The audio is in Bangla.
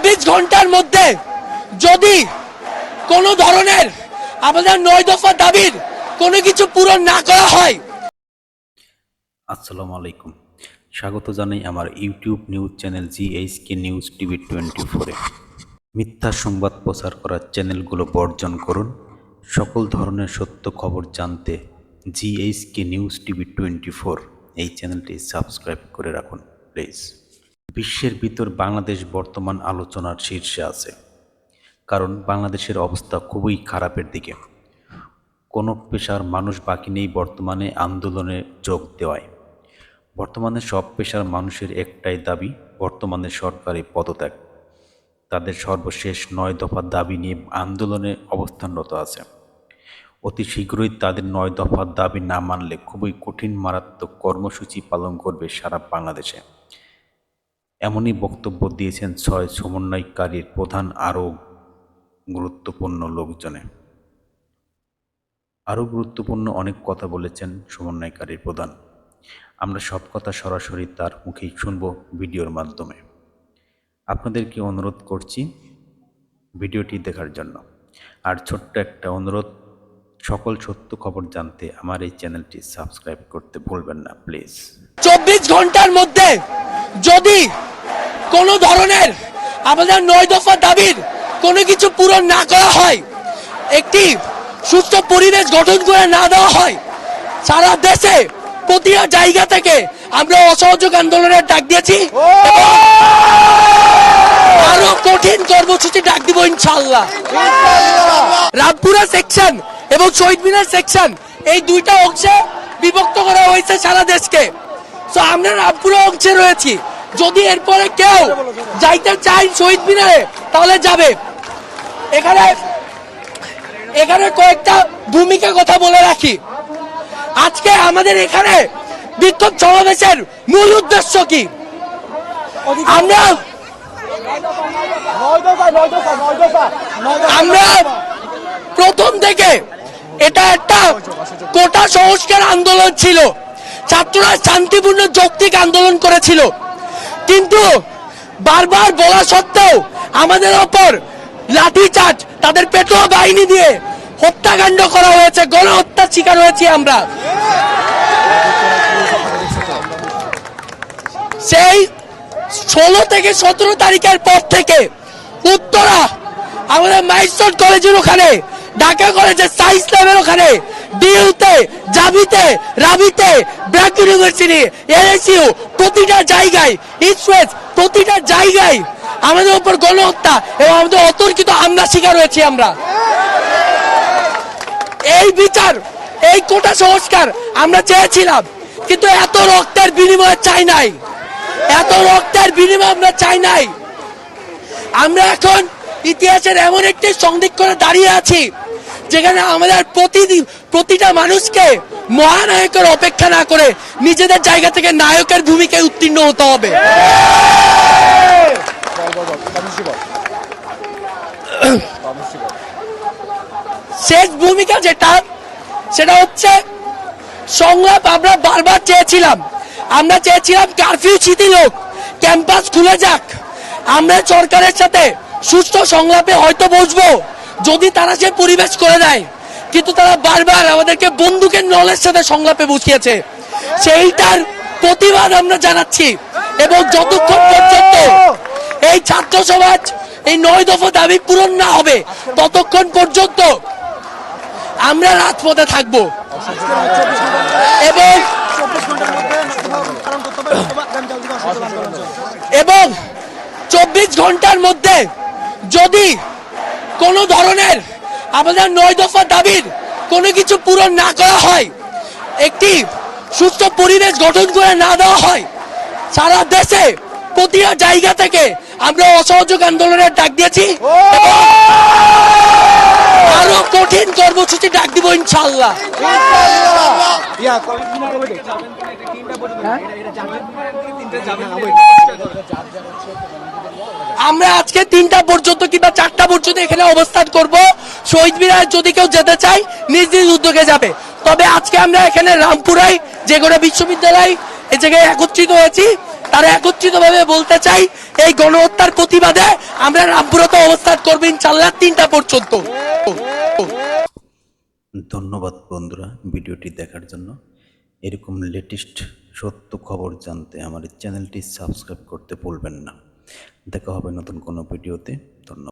ঘন্টার মধ্যে যদি কোনো ধরনের আমাদের 9 দফা দাবির কোনো কিছু পূরণ না করা হয়। আসসালামু আলাইকুম, স্বাগত জানাই আমার YouTube news channel GHK news TV 24-এ। মিথ্যা সংবাদ প্রচার করার চ্যানেলগুলো বর্জন করুন। সকল ধরনের সত্য খবর জানতে জিএইচকে নিউজ টিভি 24 এই চ্যানেলটি সাবস্ক্রাইব করে রাখুন প্লিজ। বিশ্বের ভিতর বাংলাদেশ বর্তমান আলোচনার শীর্ষে আছে, কারণ বাংলাদেশের অবস্থা খুবই খারাপের দিকে। কোনো পেশার মানুষ বাকি নেই বর্তমানে আন্দোলনে যোগ দেওয়ায়। বর্তমানে সব পেশার মানুষের একটাই দাবি, বর্তমানে সরকারি পদত্যাগ। তাদের সর্বশেষ 9 দফা দাবি নিয়ে আন্দোলনে অবস্থানরত আছে। অতি শীঘ্রই তাদের 9 দফা দাবি না মানলে খুবই কঠিন মারাত্মক কর্মসূচি পালন করবে সারা বাংলাদেশে। এমনই বক্তব্য দিয়েছেন 6 সমন্বয়কারীর প্রধান আরও গুরুত্বপূর্ণ লোকজনে। আরও গুরুত্বপূর্ণ অনেক কথা বলেছেন সমন্বয়কারীর প্রধান। আমরা সব কথা সরাসরি তার মুখেই শুনব ভিডিওর মাধ্যমে। আপনাদেরকে অনুরোধ করছি ভিডিওটি দেখার জন্য। আর ছোট্ট একটা অনুরোধ, সকল সত্য খবর জানতে আমার এই চ্যানেলটি সাবস্ক্রাইব করতে ভুলবেন না প্লিজ। 24 ঘন্টার মধ্যে যদি কোনো ধরনের আমাদের 9 দফা দাবির কোনো কিছু পূরণ না করা হয়, একটি সুস্থ পরিবেশ গঠন করে না দেওয়া হয়, সারা দেশে প্রতিটা জায়গা থেকে আমরা অসহযোগ আন্দোলনের ডাক দিয়েছি। আরো কঠিন কর্মসূচি ডাক দিব ইনশাআল্লাহ। রামপুরা সেকশন এবং শহীদ মিনার সেকশন এই দুইটা অংশে বিভক্ত করা হয়েছে সারা দেশকে। তো আমরা রামপুরা অংশে রয়েছি, যদি এরপরে কেউ যাইতে চাই শহীদ মিনারে তাহলে যাবে। এখানে কয়েকটা ভূমিকা কথা বলে রাখি। আজকে আমাদের এখানে বিক্ষোভ সমাবেশের মূল উদ্দেশ্য কি? আমরা প্রথম থেকে এটা একটা কোটা সংস্কার আন্দোলন ছিল, ছাত্ররা শান্তিপূর্ণ যৌক্তিক আন্দোলন করেছিল, কিন্তু বারবার বলা সত্ত্বেও আমাদের ওপর লাঠিচার্জ, তাদের পেটোয়া বাহিনী দিয়ে হত্যাকাণ্ড করা হয়েছে, গণহত্যার শিকার হয়েছি আমরা। সেই 16 থেকে 17 তারিখের পর থেকে উত্তরা আমাদের মাইস্টন কলেজের ওখানে, ঢাকা কলেজের সায়েন্স ল্যাবের ওখানে, ডিইউতে, জাবিতে, রাবিতে, ব্র্যাক ইউনিভার্সিটি, এলএসইউ, প্রতিটা জায়গায়, ইস্টওয়েস্ট, প্রতিটা জায়গায় আমাদের উপর গণহত্যা এবং আমাদের অতর্কিত হামলা শিকার হয়েছি আমরা। এই বিচার, এই কোটা সংস্কার আমরা চেয়েছিলাম, কিন্তু এত রক্তের বিনিময়ে চাই নাই, এত রক্তের বিনিময় আমরা চাই নাই। আমরা এখন ইতিহাসের এমন একটি সন্ধিক্ষণে দাঁড়িয়ে আছি যেখানে আমাদের প্রতিটা মানুষকে মহানায়কের অপেক্ষা না করে নিজেদের জায়গা থেকে নায়কের ভূমিকায় উত্তীর্ণ হতে হবে। শেষ ভূমিকা সেটা হচ্ছে সংলাপ। আমরা বারবার চেয়েছিলাম কারফিউ শিথিল হোক, ক্যাম্পাস খুলে যাক। আমরা সরকারের সাথে সুস্থ সংলাপে হয়তো বসবো যদি তারা সে পরিবেশ করে দেয়, কিন্তু তারা বারবার আমাদেরকে বন্দুকের নলের সাথে সংলাপে বসিয়েছে। সেইটার প্রতিবাদ আমরা জানাচ্ছি, এবং যতক্ষণ পর্যন্ত এই ছাত্র সমাজ এই 9 দফা দাবি পূরণ না হবে ততক্ষণ পর্যন্ত আমরা রাজপথে থাকবো। এবং 24 ঘন্টার মধ্যে যদি কোনো ধরনের আমাদের 9 দফা দাবির কোনো কিছু পূরণ না করা হয়, একটি সুস্থ পরিবেশ গঠন করে না দেওয়া হয়, সারা দেশে প্রতিটা জায়গা থেকে আমরা অসহযোগ আন্দোলনের ডাক দিয়েছি। আরো কঠিন কর্মসূচি ডাক দিব ইনশাআল্লাহ। আমরা আজকে 3টা পর্যন্ত কিংবা 4টা পর্যন্ত এখানে অবস্থান করব। শহীদ মিনার যদি কেউ যেতে চায় নিজ নিজ উদ্যোগে যাবে। তবে আজকে আমরা এখানে রামপুরায় যে কোনো বিশ্ববিদ্যালয় এই জায়গায় একত্রিত হয়েছি, তারা একত্রিতভাবে বলতে চাই এই গণহত্যার প্রতিবাদে আমরা রামপুরতে অবস্থান করবো ইনশাল্লাহ 3টা পর্যন্ত। ধন্যবাদ বন্ধুরা ভিডিওটি দেখার জন্য। এরকম লেটেস্ট সত্য খবর জানতে আমার চ্যানেলটি সাবস্ক্রাইব করতে ভুলবেন না। দেখা হবে নতুন কোনো ভিডিওতে। ধন্যবাদ।